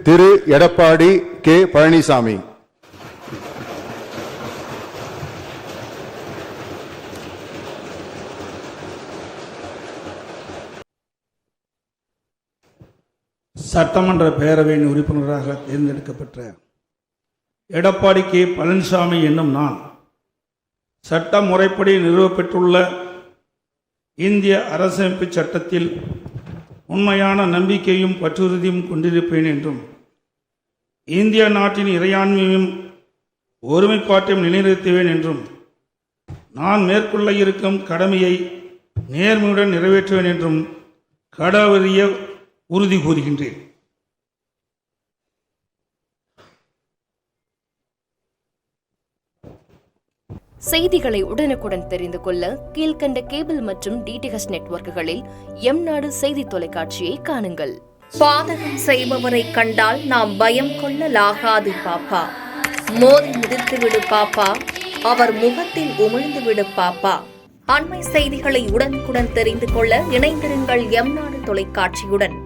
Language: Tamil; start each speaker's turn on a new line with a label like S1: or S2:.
S1: திரு எடப்பாடி கே பழனிசாமி.
S2: சட்டமன்ற பேரவையின் உறுப்பினராக தேர்ந்தெடுக்கப்பட்ட எடப்பாடி கே பழனிசாமி என்னும் நான் சட்ட முறைப்படி நிறுவப்பெற்றுள்ள இந்திய அரசமைப்பு சட்டத்தில் உண்மையான நம்பிக்கையும் பற்றுறுதியும் கொண்டிருப்பேன் என்றும் இந்திய நாட்டின் இறையாண்மையும் ஒருமைப்பாட்டையும் நிலைநிறுத்துவேன் என்றும் நான் மேற்கொள்ள இருக்கும் கடமையை நேர்மையுடன் நிறைவேற்றுவேன் என்றும் கடவுளிய உறுதி கூறுகின்றேன்.
S3: செய்திகளை உடனுக்குடன் தெரிந்து கொள்ள கீழ்கண்ட கேபிள் மற்றும் டிடிஎச் நெட்வொர்க்குகளில் எம்நாடு செய்தி தொலைக்காட்சியை காணுங்கள்.
S4: பாதகம் செய்பவரை கண்டால் நாம் பயம் கொள்ளலாகாது பாப்பா. மோதி மிதித்துவிடு பாப்பா, அவர் முகத்தில் உமிழ்ந்துவிடு பாப்பா. அண்மை செய்திகளை உடனுக்குடன் தெரிந்து கொள்ள இணைந்திருங்கள் எம்நாடு தொலைக்காட்சியுடன்.